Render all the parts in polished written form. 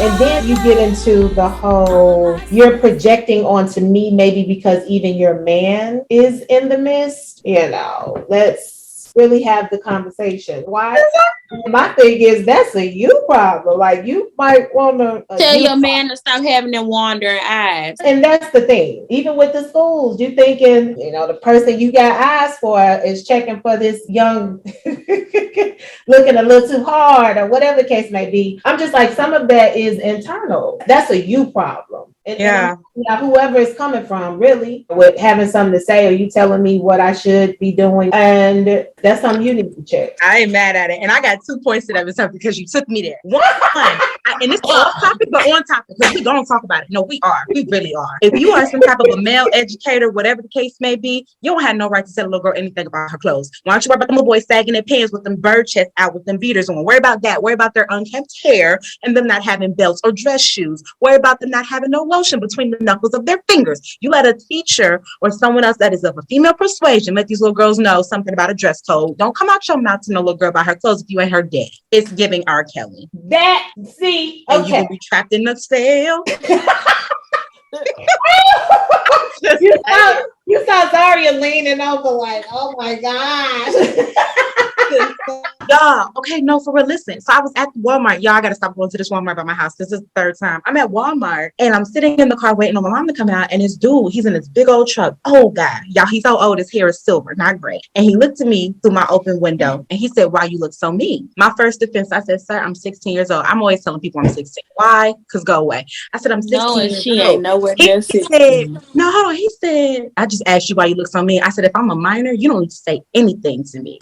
And then you get into the whole, you're projecting onto me, maybe because even your man is in the midst. Let's really have the conversation. Why? My thing is, that's a you problem. Like, you might want to tell your man to stop having them wandering eyes. and that's the thing. Even with the schools, you thinking, the person you got eyes for is checking for this young, looking a little too hard or whatever the case may be. I'm just like, some of that is internal. That's a you problem. And whoever is coming from, really, with having something to say, or you telling me what I should be doing, and that's something you need to check. I ain't mad at it, and I got 2 points to that stuff because you took me there. One, and it's off topic, but on topic, because we gonna talk about it. No, we really are. If you are some type of a male educator, whatever the case may be, you don't have no right to tell a little girl anything about her clothes. Why don't you worry about them little boys sagging their pants with them bird chests out with them beaters on? Worry about that. Worry about their unkempt hair and them not having belts or dress shoes. Worry about them not having no lotion between the knuckles of their fingers. You let a teacher or someone else that is of a female persuasion let these little girls know something about a dress code. Don't come out your mouth to no little girl about her clothes if you ain't her daddy. It's giving R. Kelly. Okay. And you will be trapped in the cell. You saw Zaria leaning over like, oh my gosh. Y'all, okay, no, for real, listen. So I was at Walmart. Y'all, I gotta stop going to this Walmart by my house. This is the 3rd time. I'm at Walmart and I'm sitting in the car waiting on my mom to come out, and this dude, he's in this big old truck. Oh God, y'all, he's so old, his hair is silver, not gray. And he looked at me through my open window and he said, "Why you look so mean?" My first defense, I said, "Sir, I'm 16 years old." I'm always telling people I'm 16. Why? Because go away. I said, "I'm 16 years she old." ain't nowhere near 16. Said, no, hold on. He said, "I just asked you why you look so mean." I said, "If I'm a minor, you don't need to say anything to me."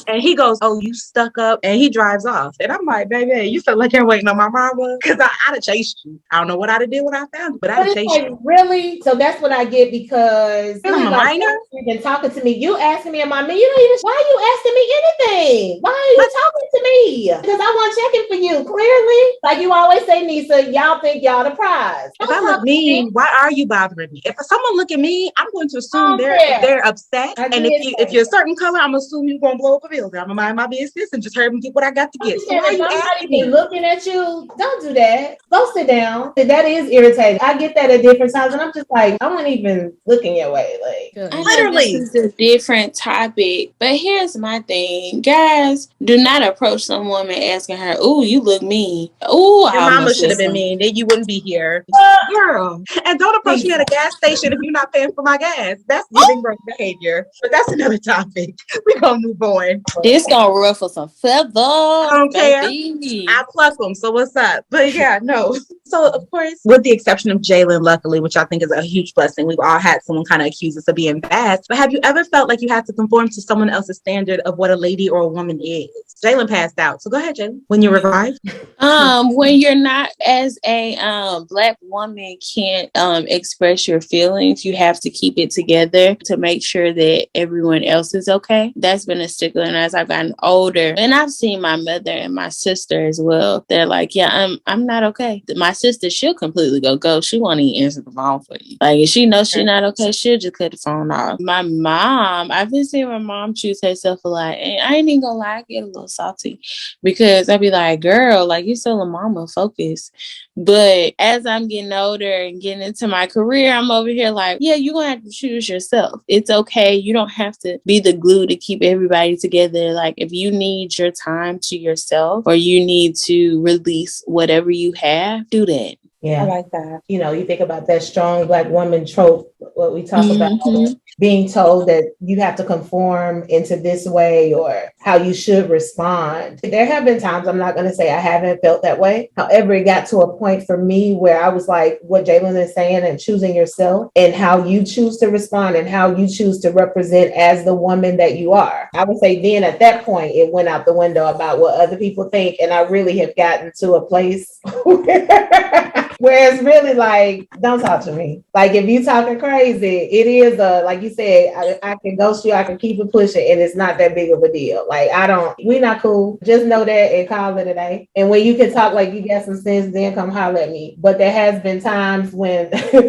And he goes, "Oh, you stuck up," and he drives off. And I'm like, "Baby, you feel like you're waiting on my mama?" Because I'd have chased you. I don't know what I'd have did when I found you, but I'd have chased you. Really? So that's what I get, because I'm a minor. You've been talking to me. You asking me about me. You don't even. Why are you asking me anything? Why are you talking to me? Because I want checking for you. Clearly, like you always say, Nisa, y'all think y'all the prize. If I look mean, why are you bothering me? If someone look at me, I'm going to assume they're upset. And if you're a certain color, I'm assuming you're gonna blow up a building. I'm gonna mind my business and just hurry and get what I got to get. So why are you asking me? Looking at you, don't do that. Go sit down. That is irritating. I get that at different times, and I'm just like, I wasn't even looking your way. Like, literally, this is a different topic. But here's my thing, guys: do not approach some woman asking her, "Ooh, you look mean." Ooh, your mama should have been mean. Then you wouldn't be here, girl. And don't approach me at a gas station if you're not paying for my gas. That's giving wrong behavior. But that's another topic. We're gonna move on. This gonna ruffle some feathers. I don't care. I pluck them. So what's up? But yeah, no. So of course, with the exception of Jalen, luckily, which I think is a huge blessing, we've all had someone kind of accuse us of being bad. But have you ever felt like you had to conform to someone else's standard of what a lady or a woman is? Jalen passed out. So go ahead, Jalen. When you revive. When you're not, as a Black woman, can't express your feelings, you have to keep it together to make sure that everyone else is okay. That's been a stickler, and as I've gotten older, and I've seen my mother and my sister as well, they're like, "Yeah, I'm not okay." My sister, she'll completely go. She won't even answer the phone for you. Like, if she knows she's not okay, she'll just cut the phone off. My mom, I've been seeing my mom choose herself a lot, and I ain't even gonna lie, I get a little salty because I'd be like, "Girl, like, you still a mama, focus." But as I'm getting older and getting into my career, I'm over here like, yeah, you're gonna have to choose yourself. It's okay. You don't have to be the glue to keep everybody together. Like, if you need your time to yourself, or you need to release whatever you have, do that. Yeah, I like that. You think about that strong Black woman trope, what we talk about, being told that you have to conform into this way or how you should respond. There have been times, I'm not going to say I haven't felt that way. However, it got to a point for me where I was like, what Jalen is saying, and choosing yourself and how you choose to respond and how you choose to represent as the woman that you are. I would say then at that point, it went out the window about what other people think. And I really have gotten to a place where Whereas really like, don't talk to me. Like if you talking crazy, it is like you said, I can ghost you, I can keep it pushing, and it's not that big of a deal. Like we not cool. Just know that and call it a day. And when you can talk like you got some sense, then come holler at me. But there has been times when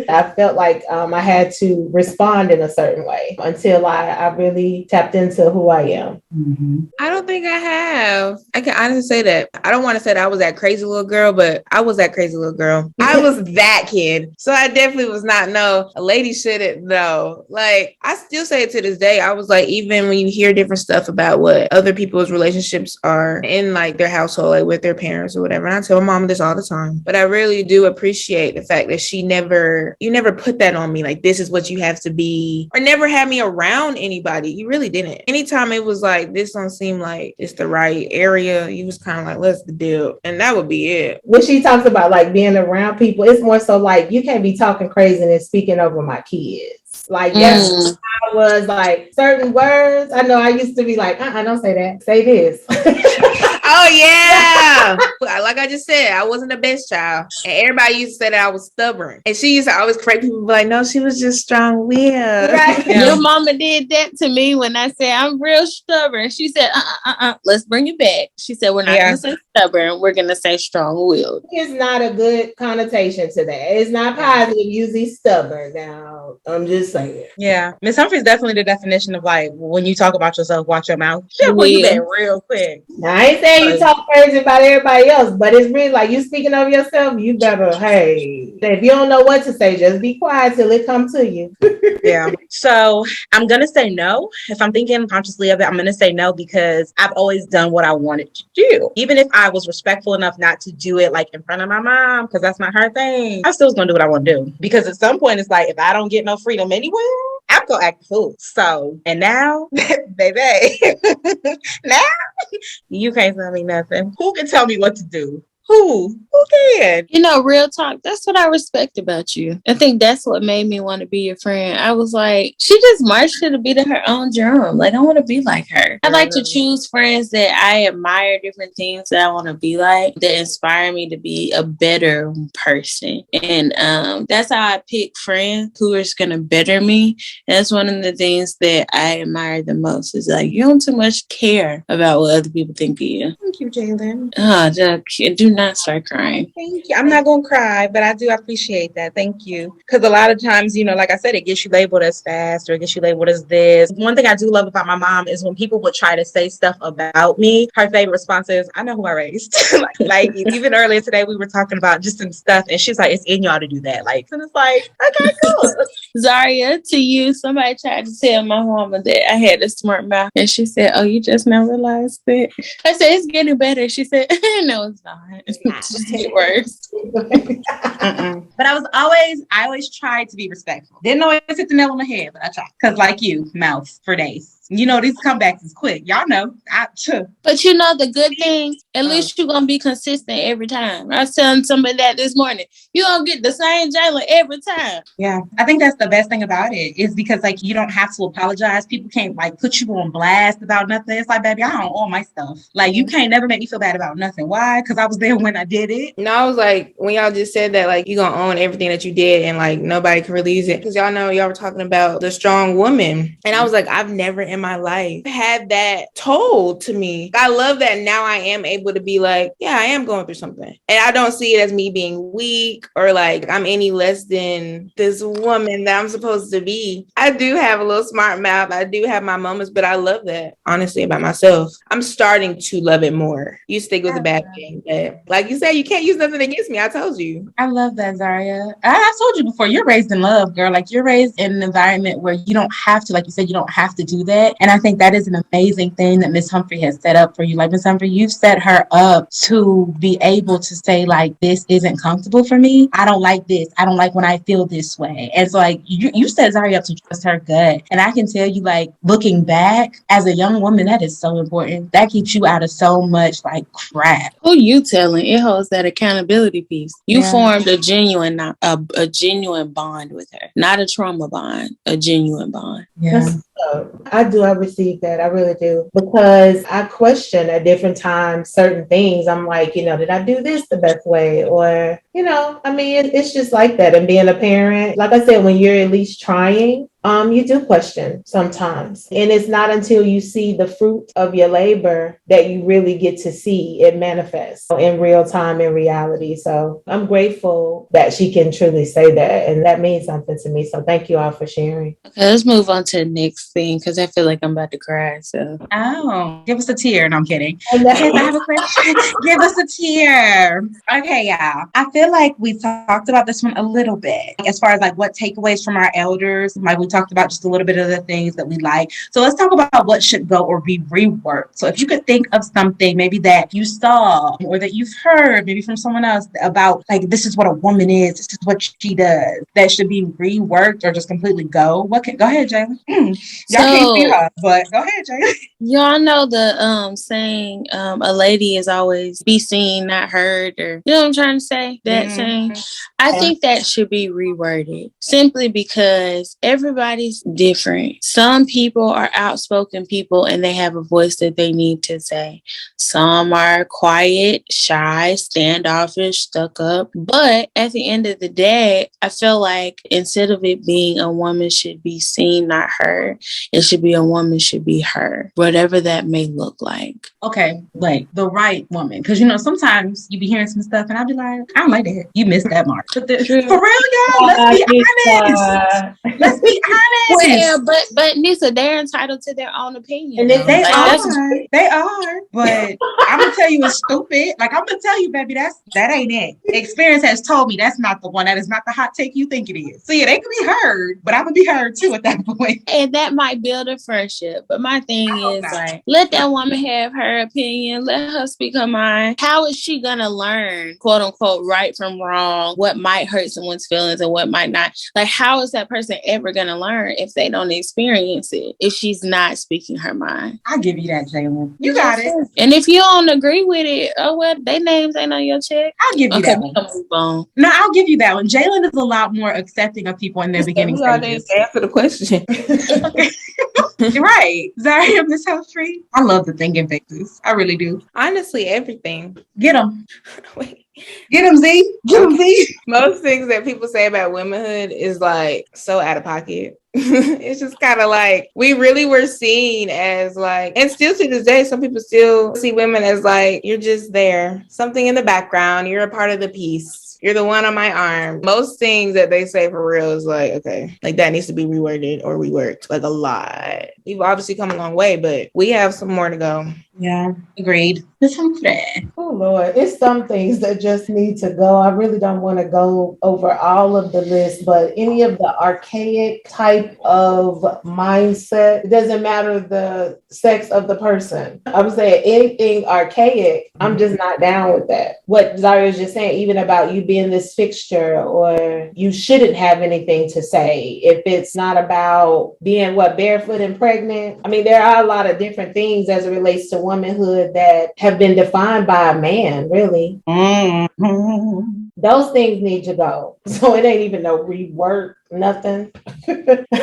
I felt like I had to respond in a certain way until I really tapped into who I am. Mm-hmm. I don't think I have. I can honestly say that. I don't want to say that I was that crazy little girl, but I was that crazy little girl. I was that kid. So I definitely was not, no, a lady shouldn't know. Like, I still say it to this day. I was like, even when you hear different stuff about what other people's relationships are in like their household, like with their parents or whatever. And I tell my mom this all the time, but I really do appreciate the fact that you never put that on me. Like, this is what you have to be, or never had me around anybody. You really didn't. Anytime it was like, this don't seem like it's the right area, you was kind of like, let's deal. And that would be it. When she talks about like being around people, it's more so like, you can't be talking crazy and speaking over my kids. Like that's I was like certain words. I know I used to be like, don't say that. Say this. Oh yeah. Like I just said, I wasn't the best child. And everybody used to say that I was stubborn. And she used to always correct people, like, no, she was just strong-willed. Right. Yeah. Your mama did that to me when I said I'm real stubborn. She said, let's bring it back. She said, we're not gonna say stubborn, we're gonna say strong-willed. It's not a good connotation to that. It's not positive, usually stubborn. Now, I'm just saying. Yeah. Miss Humphrey's definitely the definition of like, when you talk about yourself, watch your mouth. She'll pull you back real quick. Now, I ain't saying you talk crazy about everybody else, but it's really like you speaking of yourself, you better, hey, if you don't know what to say, just be quiet till it comes to you. Yeah. So I'm going to say no. If I'm thinking consciously of it, I'm going to say no because I've always done what I wanted to do. Even if I was respectful enough not to do it like in front of my mom, because that's not her thing, I still was going to do what I want to do. Because at some point, it's like, if I don't get no freedom anywhere, I'm going to act a fool. So, and now, baby, now you can't tell me nothing. Who can tell me what to do? Who can? You know, real talk, that's what I respect about you. I think that's what made me want to be your friend. I was like, she just marched to the beat of her own drum. Like, I want to be like her. I like to choose friends that I admire different things that I want to be like, that inspire me to be a better person. And that's how I pick friends who are going to better me. And that's one of the things that I admire the most is like, you don't too much care about what other people think of you. Thank you, Jalen. Do not start crying. Thank you. I'm not going to cry, but I do appreciate that. Thank you. Because a lot of times, you know, like I said, it gets you labeled as fast or it gets you labeled as this. One thing I do love about my mom is when people would try to say stuff about me, her favorite response is, I know who I raised. like even earlier today, we were talking about just some stuff and she's like, it's in y'all to do that. Like, and it's like, okay, cool. Zaria, to you, somebody tried to tell my mama that I had a smart mouth and she said, oh, you just now realized it? I said, it's getting better. She said, no, it's not. It's just get worse. But I always tried to be respectful. Didn't always hit the nail on the head, but I tried. Because like you, mouth for days. You know, these comebacks is quick. Y'all know. But you know the good thing, at least you're going to be consistent every time. I was telling somebody that this morning. You're going to get the same Jalen every time. Yeah. I think that's the best thing about it is because like you don't have to apologize. People can't like put you on blast about nothing. It's like, baby, I own all my stuff. Like you can't never make me feel bad about nothing. Why? Because I was there when I did it. No, I was like, when y'all just said that, like, you're going to own everything that you did and like nobody can release it. Because y'all know y'all were talking about the strong woman. And I was like, I've never in my life had that told to me. I love that now I am able to be like, yeah, I am going through something. And I don't see it as me being weak or like I'm any less than this woman that I'm supposed to be. I do have a little smart mouth. I do have my moments, but I love that, honestly, about myself. I'm starting to love it more. Used to think it was a bad thing, but like you said, you can't use nothing against me. I told you. I love that, Zaria. I told you before, you're raised in love, girl. Like you're raised in an environment where you don't have to, like you said, you don't have to do that. And I think that is an amazing thing that Miss Humphrey has set up for you. Like Miss Humphrey, you've set her up to be able to say like, this isn't comfortable for me. I don't like this. I don't like when I feel this way. And so like you set Zaria up to trust her gut. And I can tell you like looking back as a young woman, that is so important. That keeps you out of so much like crap. Who you telling? It holds that accountability piece. You formed a genuine bond with her, not a trauma bond, a genuine bond. Yeah. I do. I receive that. I really do. Because I question at different times certain things. I'm like, did I do this the best way? Or, I mean, it's just like that. And being a parent, like I said, when you're at least trying, you do question sometimes. And it's not until you see the fruit of your labor that you really get to see it manifest in real time, in reality. So I'm grateful that she can truly say that. And that means something to me. So thank you all for sharing. Okay, let's move on to the next thing because I feel like I'm about to cry. So, give us a tear. No, I'm kidding. Yes, I have a question. Give us a tear. Okay, yeah. I feel like we talked about this one a little bit as far as like what takeaways from our elders. Like we talked about just a little bit of the things that we like. So let's talk about what should go or be reworked. So if you could think of something maybe that you saw or that you've heard maybe from someone else about like this is what a woman is, this is what she does, that should be reworked or just completely go. Go ahead, Jayla. Y'all can't see her, but go ahead, Jayla. Y'all know the saying, a lady is always be seen, not heard, or you know what I'm trying to say? That saying. I think that should be reworded simply because everybody's different. Some people are outspoken people and they have a voice that they need to say. Some are quiet, shy, standoffish, stuck up. But at the end of the day, I feel like instead of it being a woman should be seen, not heard, it should be a woman should be her, whatever that may look like. Okay, like the right woman. Because, sometimes you be hearing some stuff and I'll be like, I don't like that. You missed that mark. But for real, y'all, let's be honest. Let's be honest. Well, but Nisa, they're entitled to their own opinion. And they are. But I'm going to tell you it's stupid. Like, I'm going to tell you, baby, that ain't it. Experience has told me that's not the one. That is not the hot take you think it is. So, yeah, they can be heard, but I'm going to be heard, too, at that point. And that might build a friendship. But my thing is, like, let that woman have her opinion. Let her speak her mind. How is she going to learn, quote unquote, right from wrong, what might hurt someone's feelings and what might not? Like, how is that person ever going to learn if they don't experience it, if she's not speaking her mind? I'll give you that, Jalen. You got it. And if you don't agree with it, oh, well, their names ain't on your check. I'll give you that one. Move on. No, I'll give you that one. Jalen is a lot more accepting of people in their beginning stages. Answer the question. You're right. Zaria, Miss Humphrey. I love the thinking faces. I really do. Honestly, everything. Get them. Wait. Get them, Z. Get them, Z. Most things that people say about womanhood is like so out of pocket. It's just kind of like we really were seen as like, and still to this day, some people still see women as like, you're just there, something in the background. You're a part of the piece. You're the one on my arm. Most things that they say for real is like, okay, like that needs to be reworded or reworked like a lot. We've obviously come a long way, but we have some more to go. Yeah, agreed. Miss Humphrey. Oh, Lord. It's some things that just need to go. I really don't want to go over all of the list, but any of the archaic type of mindset, it doesn't matter the sex of the person. I would say anything archaic, I'm just not down with that. What Zaria was just saying, even about you being this fixture or you shouldn't have anything to say. If it's not about being barefoot and pregnant. I mean, there are a lot of different things as it relates to womanhood that have been defined by a man, really. Mm-hmm. Those things need to go. So it ain't even no rework, nothing.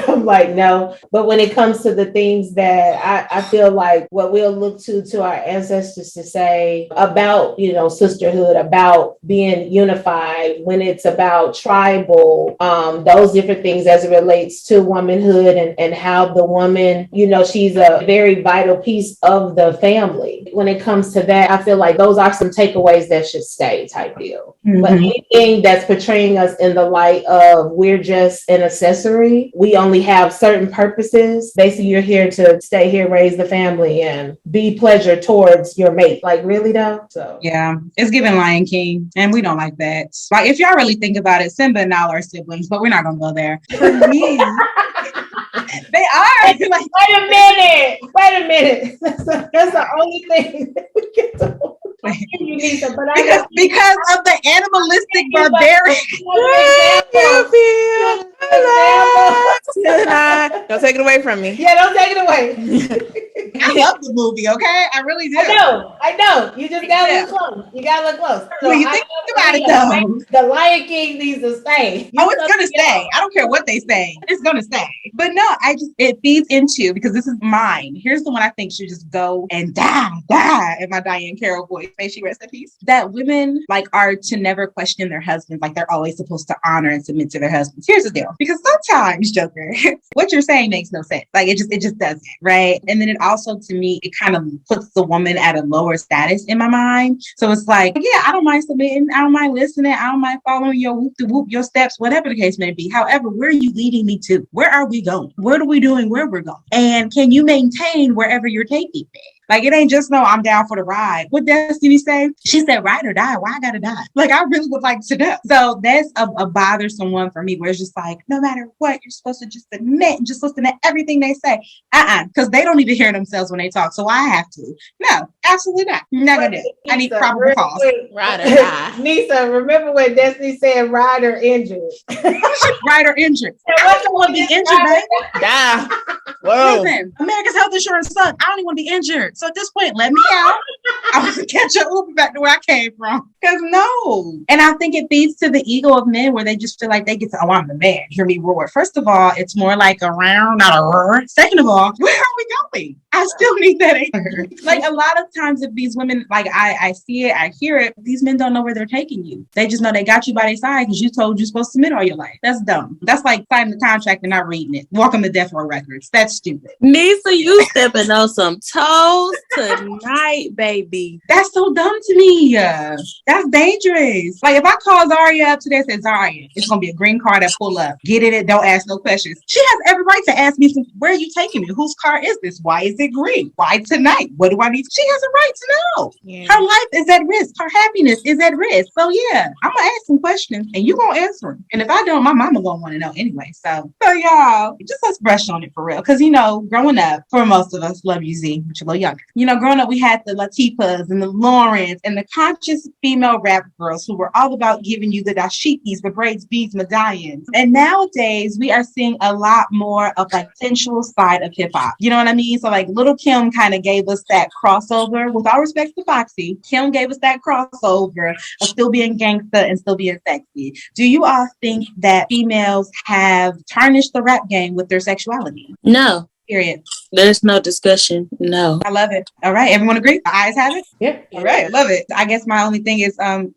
I'm like, no. But when it comes to the things that I feel like what we'll look to our ancestors to say about, sisterhood, about being unified, when it's about tribal, those different things as it relates to womanhood and how the woman, she's a very vital piece of the family. When it comes to that, I feel like those are some takeaways that should stay type deal. Mm-hmm. But anything that's portraying us in the light of we're just an accessory, we only have certain purposes. Basically, you're here to stay here, raise the family, and be pleasure towards your mate. Like, really though? So yeah, it's giving Lion King, and we don't like that. Like, if y'all really think about it, Simba and Nala are siblings, but we're not gonna go there. For me, they are. Like, wait a minute. That's the only thing that we get to. Because of the animalistic barbarian. Don't take it away from me. Yeah, don't take it away. I love the movie, okay? I really do. I know. You just gotta look close. You gotta look close. So When you think about it, though, the Lion King needs to stay. it's gonna stay. I don't care what they say. It's gonna stay. But no, it feeds into, because this is mine. Here's the one I think should just go and die in my Diane Carroll voice. May she rest in peace. That women like are to never question their husbands. Like they're always supposed to honor and submit to their husbands. Here's the deal. Because sometimes, Joker, what you're saying makes no sense. Like it just doesn't, right? And then it also, to me, it kind of puts the woman at a lower status in my mind. So it's like, yeah, I don't mind submitting. I don't mind listening. I don't mind following your whoop-de-whoop, your steps, whatever the case may be. However, where are you leading me to? Where are we going? What are we doing where we're going? And can you maintain wherever you're taking me? Like, it ain't just, no, I'm down for the ride. What Destiny say? She said, ride or die. Why I gotta die? Like, I really would like to know. So that's a bothersome one for me, where it's just like, no matter what, you're supposed to just admit and just listen to everything they say. Because they don't even hear themselves when they talk. So I have to. No, absolutely not. Never do. I need probable cause. Ride or die. Nisa, remember when Destiny said ride or injured? Ride or injured. I don't want to be injured, baby. Die. Whoa. Listen, America's health insurance sucks. I don't even want to be injured. So at this point, let me out. I want to catch an Uber back to where I came from. Because no. And I think it feeds to the ego of men, where they just feel like they get to, oh, I'm the man. Hear me roar. First of all, it's more like a round, not a roar. Second of all, where are we going? I still need that answer. Like a lot of times, if these women, like I see it, I hear it, these men don't know where they're taking you. They just know they got you by their side because you told you're supposed to submit all your life. That's dumb. That's like signing the contract and not reading it. Welcome to Death Row Records. That's stupid. Nisa, you stepping on some toes tonight, baby. That's so dumb to me. That's dangerous. Like if I call Zaria up today and say, Zaria, it's gonna be a green car that pull up. Get in it, don't ask no questions. She has every right to ask me, where are you taking me? Whose car is this? Why is it green? Why tonight? What do I need? She has a right to know. Yeah. Her life is at risk. Her happiness is at risk. So yeah, I'm gonna ask some questions and you gonna answer them. And if I don't, my mama gonna want to know anyway. So y'all, just let's brush on it for real. Because growing up, for most of us, love you, Z, but you're a little younger. Growing up, we had the Latifahs and the Laurens and the conscious female rap girls who were all about giving you the dashikis, the braids, beads, medallions. And nowadays, we are seeing a lot more of like sensual side of hip hop. You know what I mean? So like Little Kim kind of gave us that crossover. With all respect to Foxy, Kim gave us that crossover of still being gangsta and still being sexy. Do you all think that females have tarnished the rap game with their sexuality? No. Period. There's no discussion. No. I love it. All right. Everyone agree? The eyes have it? Yeah. All right. Love it. I guess my only thing is,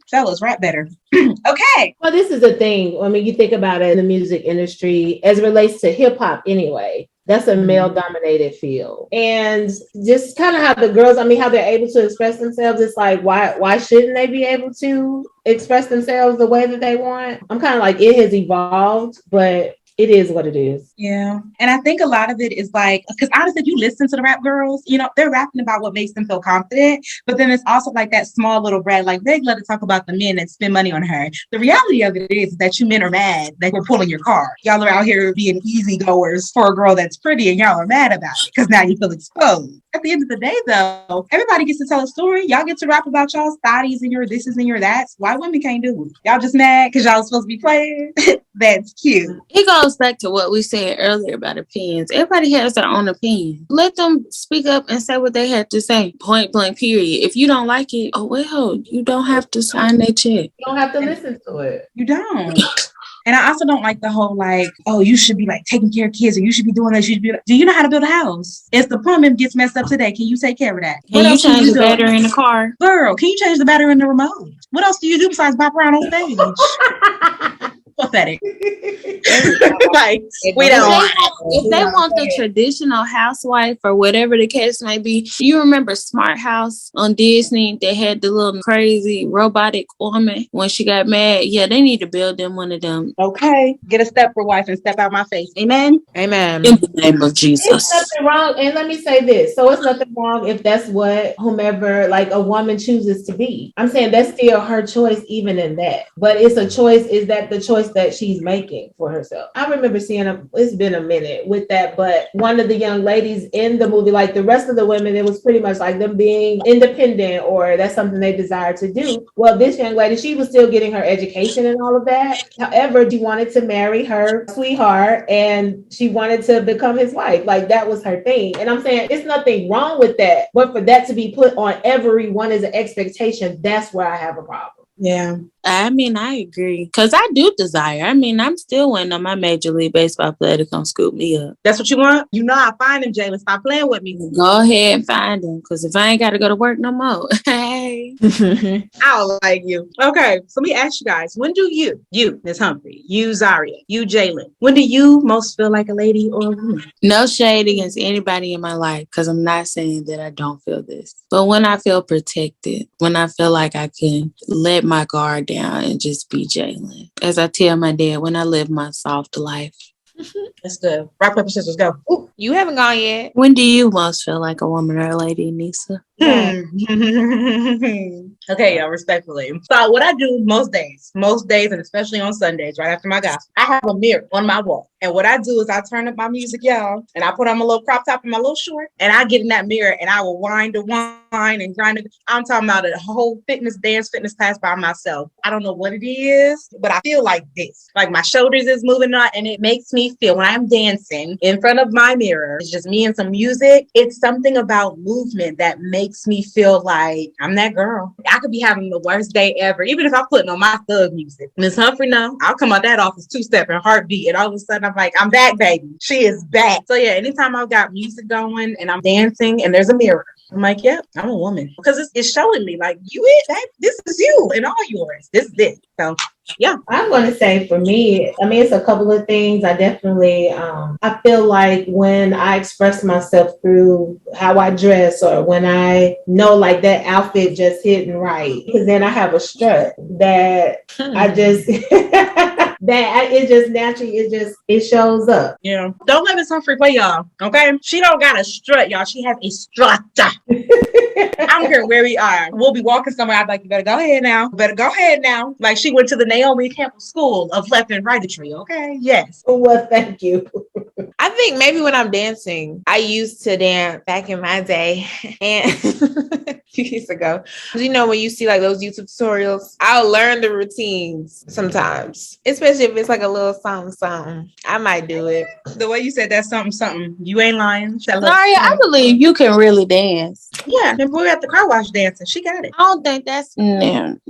fellas, rap better. Okay. Well, this is the thing. I mean, you think about it in the music industry as it relates to hip hop anyway. That's a male dominated field. And just kind of how the girls, how they're able to express themselves. It's like, why shouldn't they be able to express themselves the way that they want? I'm kind of like, it has evolved, but it is what it is. Yeah. And I think a lot of it is like, because honestly, if you listen to the rap girls, they're rapping about what makes them feel confident. But then it's also like that small little brat, like they love to talk about the men that spend money on her. The reality of it is that you men are mad that we're pulling your car. Y'all are out here being easy goers for a girl that's pretty and y'all are mad about it because now you feel exposed. At the end of the day, though, everybody gets to tell a story. Y'all get to rap about y'all's thotties and your thises and your that's. Why women can't do it? Y'all just mad because y'all supposed to be playing? That's cute. It goes back to what we said earlier about opinions. Everybody has their own opinion. Let them speak up and say what they have to say. Point blank, period. If you don't like it, oh well, you don't have to sign that check. You don't have to listen to it. You don't. And I also don't like the whole like, oh, you should be like taking care of kids or you should be doing this. You should be. Do you know how to build a house? If the plumbing gets messed up today, can you take care of that? Can you change the battery in the car? Girl, can you change the battery in the remote? What else do you do besides pop around on stage? Pathetic. Like, we don't. If they want the traditional housewife or whatever the case may be, you remember Smart House on Disney? They had the little crazy robotic woman when she got mad. Yeah, they need to build them one of them. Okay, get a stepper wife and step out my face. Amen. Amen. In the name of Jesus. It's nothing wrong. And let me say this. So it's nothing wrong if that's what whomever like a woman chooses to be. I'm saying that's still her choice, even in that. But it's a choice. Is that the choice that she's making for herself. I remember seeing it's been a minute with that, but one of the young ladies in the movie, like the rest of the women, it was pretty much like them being independent or that's something they desire to do. Well, this young lady, she was still getting her education and all of that. However, she wanted to marry her sweetheart and she wanted to become his wife. Like that was her thing. And I'm saying it's nothing wrong with that, but for that to be put on everyone as an expectation, that's where I have a problem. Yeah. I mean, I agree. Because I do desire. I mean, I'm still waiting on my Major League Baseball player to come scoop me up. That's what you want? You know I'll find him, Jalen. Stop playing with me. Go ahead and find him. Because if I ain't got to go to work no more. Hey. I don't like you. Okay, so let me ask you guys. When do you, Ms. Humphrey, you, Zaria, you, Jalen, when do you most feel like a lady or a woman? No shade against anybody in my life. Because I'm not saying that I don't feel this. But when I feel protected, when I feel like I can let my guard down and just be Jalen. As I tell my dad, when I live my soft life. That's good. Rock, paper, scissors, go. Ooh, you haven't gone yet. When do you most feel like a woman or a lady, Nisa? Okay, y'all, respectfully. So what I do most days, and especially on Sundays, right after my gospel, I have a mirror on my wall. And what I do is I turn up my music, y'all, and I put on my little crop top and my little short, and I get in that mirror and I will wind and grind it. I'm talking about a whole fitness class by myself. I don't know what it is, but I feel like this. Like my shoulders is moving on, and it makes me feel when I'm dancing in front of my mirror, it's just me and some music. It's something about movement that makes me feel like I'm that girl. I could be having the worst day ever, even if I'm putting on my thug music. Ms. Humphrey, no, I'll come out that office 2-step and heartbeat, and all of a sudden I'm like, I'm back, baby. She is back. So yeah, anytime I've got music going and I'm dancing and there's a mirror, I'm like, yep, I'm a woman. Because it's showing me like, this is you and all yours. This is it. So yeah. I'm going to say for me, I mean, it's a couple of things. I definitely, I feel like when I express myself through how I dress or when I know like that outfit just hitting right, because then I have a strut that I just, it just naturally, it shows up. Yeah. Don't let Miss Humphrey play y'all. Okay. She don't got a strut, y'all. She has a strut. I don't care where we are. We'll be walking somewhere. I'd like, you better go ahead now. Like she went to the Naomi Campbell School of Left and Rightry. Okay. Yes. Well, thank you. I think maybe when I'm dancing, I used to dance back in my day and a few years ago. You know, when you see like those YouTube tutorials, I'll learn the routines sometimes, especially if it's like a little something. I might do it. The way you said that something, you ain't lying. Zaria, I believe you can really dance. Yeah, and we were at the car wash dancing. She got it. I don't think that's Can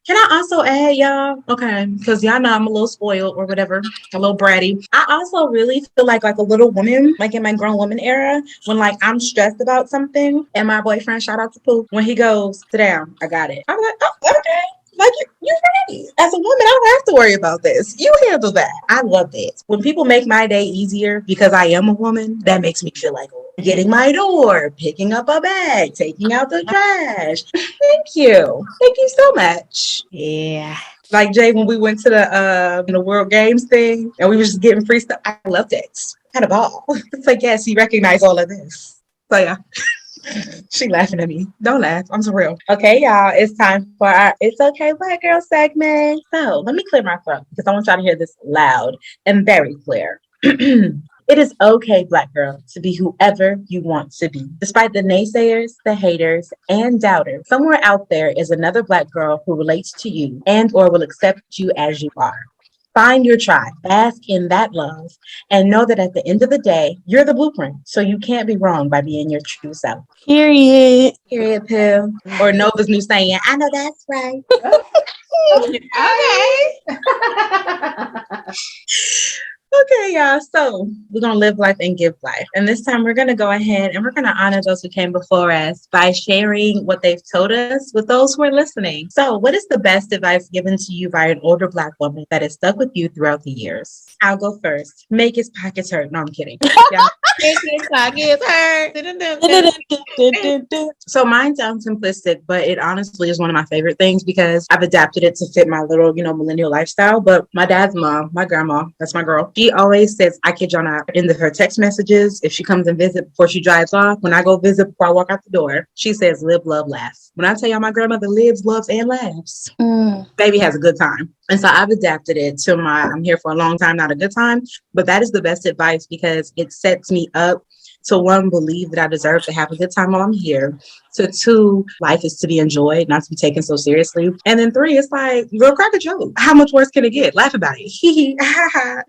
I also add, y'all? Okay, because y'all know I'm a little spoiled or whatever, a little bratty. I also really feel like a little woman, like in my grown woman era, when like I'm stressed about something, and my boyfriend, shout out to Pooh, when he goes, sit down, I got it. I'm like, oh, okay. Like, you're ready. As a woman, I don't have to worry about this. You handle that. I love it. When people make my day easier because I am a woman, that makes me feel like getting my door, picking up a bag, taking out the trash. Thank you. Thank you so much. Yeah. Like Jay, when we went to the World Games thing and we were just getting free stuff, I loved it. I had a ball. It's like, yes, you recognize all of this. So yeah. She laughing at me. Don't laugh. I'm so real. Okay, y'all. It's time for our It's Okay Black Girl segment. So let me clear my throat because I want y'all to hear this loud and very clear. It is okay, Black girl, to be whoever you want to be. Despite the naysayers, the haters, and doubters, somewhere out there is another Black girl who relates to you and or will accept you as you are. Find your tribe, bask in that love, and know that at the end of the day, you're the blueprint. So you can't be wrong by being your true self. Period. Period, Pooh. Or Nova's new saying, I know that's right. Okay. Okay, y'all. So we're going to live life and give life. And this time we're going to go ahead and we're going to honor those who came before us by sharing what they've told us with those who are listening. So what is the best advice given to you by an older Black woman that has stuck with you throughout the years? I'll go first. Make his pockets hurt. No, I'm kidding. Yeah. Make his pockets hurt. So mine sounds simplistic, but it honestly is one of my favorite things because I've adapted it to fit my little, millennial lifestyle. But my dad's mom, my grandma, that's my girl. She always says, I kid y'all not, in her text messages, if she comes and visit before she drives off, when I go visit before I walk out the door, she says, live, love, laugh. When I tell y'all my grandmother lives, loves, and laughs, baby has a good time. And so I've adapted it to I'm here for a long time, not a good time. But that is the best advice because it sets me up to one, believe that I deserve to have a good time while I'm here. To two, life is to be enjoyed, not to be taken so seriously. And then three, it's like, girl, crack a joke. How much worse can it get? Laugh about it.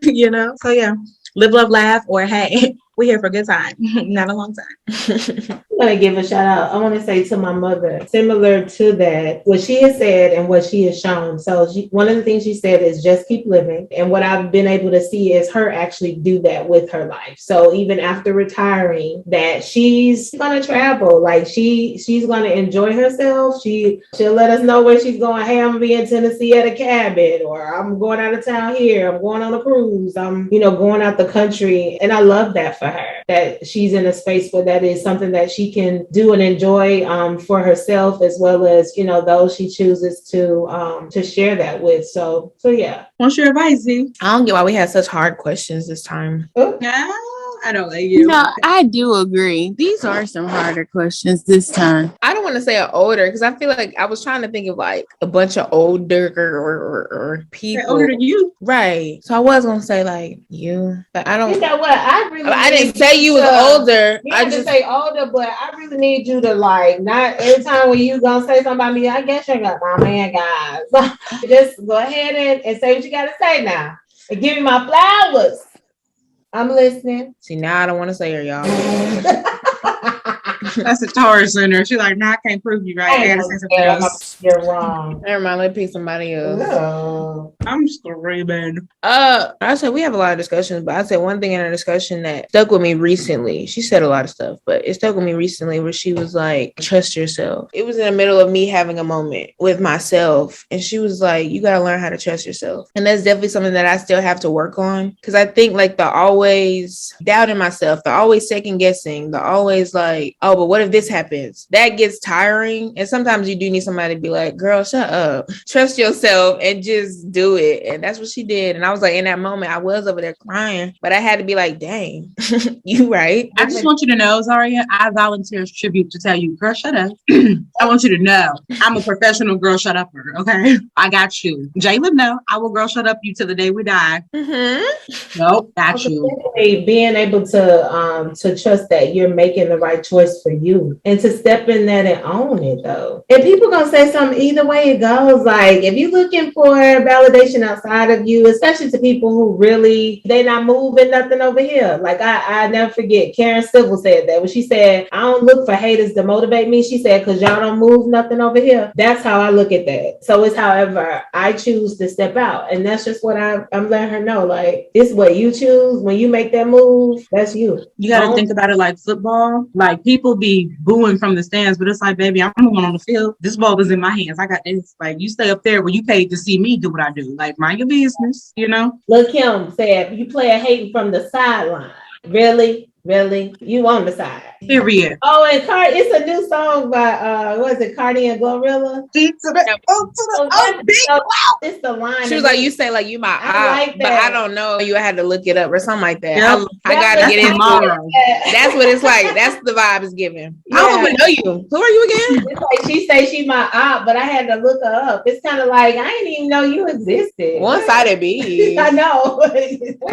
You know? So yeah, live, love, laugh, or hey, we're here for a good time, not a long time. I'm going to give a shout out. I want to say to my mother, similar to that, what she has said and what she has shown. So one of the things she said is just keep living. And what I've been able to see is her actually do that with her life. So even after retiring, that she's going to travel. Like she's going to enjoy herself. She'll let us know where she's going. Hey, I'm going to be in Tennessee at a cabin, or I'm going out of town here. I'm going on a cruise. I'm, going out the country. And I love that for her, that she's in a space where that is something that she can do and enjoy for herself, as well as those she chooses to share that with. So yeah. What's your advice, Z? I don't get why we had such hard questions this time. Yeah, I don't like you. No, I do agree. These are some harder questions this time. I don't want to say older because I feel like I was trying to think of like a bunch of older or people. They're older than you. Right. So I was going to say like you, but I don't. You know what? I didn't say you was older. I just say older, but I really need you to not every time when you gonna say something about me, I guess you got my man, guys. Just go ahead and say what you got to say now. And give me my flowers. I'm listening. See, now I don't want to say her, y'all. That's a Taurus in her. She's like, nah, I can't prove you right. I gotta say something else. You're wrong. Never mind, let me pick somebody else. No. I'm screaming. I said we have a lot of discussions, but I said one thing in our discussion that stuck with me recently. She said a lot of stuff, but it stuck with me recently where she was like, trust yourself. It was in the middle of me having a moment with myself, and she was like, you gotta learn how to trust yourself. And that's definitely something that I still have to work on, because I think like the always doubting myself, the always second guessing, the always like, oh, but what if this happens? That gets tiring. And sometimes you do need somebody to be like, girl, shut up. Trust yourself and just do it. And that's what she did. And I was like, in that moment, I was over there crying, but I had to be like, dang, you right. I just want you to know, Zaria, I volunteer as tribute to tell you, girl, shut up. I want you to know I'm a professional girl shut upper, okay? I got you. Jalen, no, I will girl shut up you till the day we die. Mm-hmm. Nope, got you. Being able to trust that you're making the right choice for you and to step in that and own it though. And people gonna say something either way it goes. Like if you're looking for validation outside of you, especially to people who really, they not moving nothing over here. Like I never forget, Karen Civil said that when she said, I don't look for haters to motivate me. She said, cause y'all don't move nothing over here. That's how I look at that. So it's however I choose to step out. And that's just what I'm letting her know. Like this is what you choose. When you make that move, that's you. You got to think about it like football. Like people be booing from the stands, but it's like, baby, I'm the one on the field. This ball is in my hands. I got this. Like you stay up there where you paid to see me do what I do. Like mind your business, Look, Kim said you play a hating from the sideline. Really? You on the side. Period. Oh, and it's a new song by what is it, Cardi and Glorilla? It's the line. She was like, you say like you my eye, but I don't know. You had to look it up or something like that. Yep. I gotta get into tomorrow. it. That's what it's like. That's the vibe it's giving. Yeah. I don't even know you. Who are you again? It's like she say she my aunt, but I had to look her up. It's kind of like I didn't even know you existed. One-sided B. I know.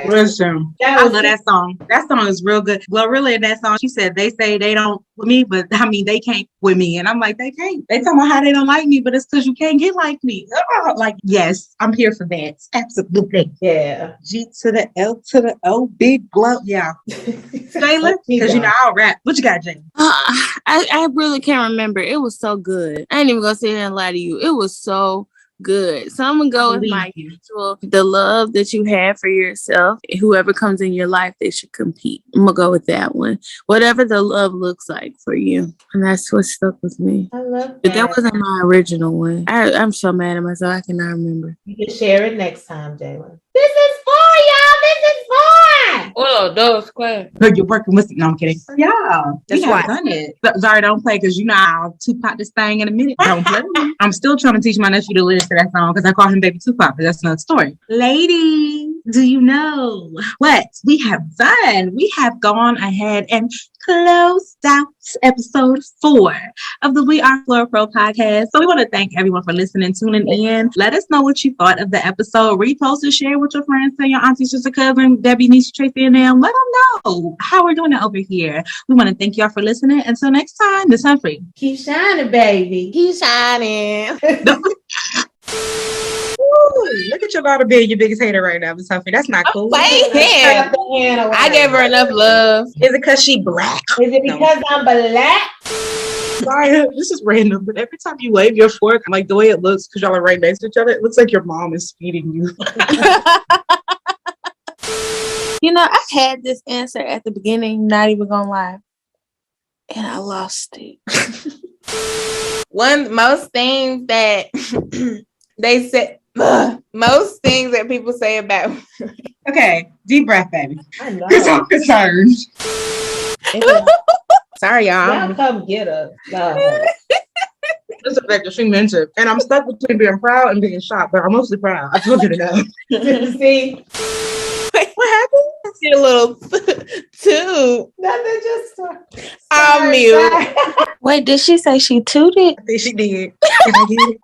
Listen, I love that song. That song is real good. Glorilla in that song, she said they say they don't with me, but I mean they can't with me. And I'm like, they can't. They talking about how they don't like me, but it's because you can't get like me. Like, yes, I'm here for that. Absolutely. Yeah. G to the L to the O, big glow. Yeah. Jayla, because I'll rap. What you got, Jayla? I really can't remember. It was so good. I ain't even gonna sit here and lie to you. It was so good. So I'm gonna go with my usual, the love that you have for yourself. Whoever comes in your life, they should compete. I'm gonna go with that one. Whatever the love looks like for you. And that's what stuck with me. I love that. But that wasn't my original one. I'm so mad at myself. I cannot remember. You can share it next time, Jalen. This is for y'all. This is for. Oh, those square. You're working with it. No, I'm kidding. Yeah. That's why. Done it. Sorry, don't play because I'll Tupac this thing in a minute. Don't play with me. I'm still trying to teach my nephew to lyrics to that song because I call him Baby Tupac, but that's another story. Ladies. Do you know what we have done? We have gone ahead and closed out episode 4 of the We Are Flora Pearl podcast. So we want to thank everyone for listening, tuning in. Let us know what you thought of the episode. Repost and share with your friends, tell your auntie, sister, cousin, Debbie, niece, Tracy, and them. Let them know how we're doing it over here. We want to thank y'all for listening. Until next time, Miss Humphrey. Keep shining, baby. Keep shining. Ooh, look at your daughter being your biggest hater right now, Miss Humphrey. That's not cool. I gave her enough love. Is it because she black? Is it because I'm black? Sorry, this is random, but every time you wave your fork, like the way it looks, because y'all are right next to each other, it looks like your mom is feeding you. You know, I had this answer at the beginning, not even gonna lie, and I lost it. Most things that they say, most things that people say about. Okay, deep breath, baby. I know. Because I'm concerned. Sorry, y'all. Y'all come get us. No. It's the fact that she mentioned, and I'm stuck between being proud and being shocked, but I'm mostly proud. I told you to know. See? What happened? I see a little toot. Nothing, just I'm mute. Wait, did she say she tooted? I think she did. Can I get it?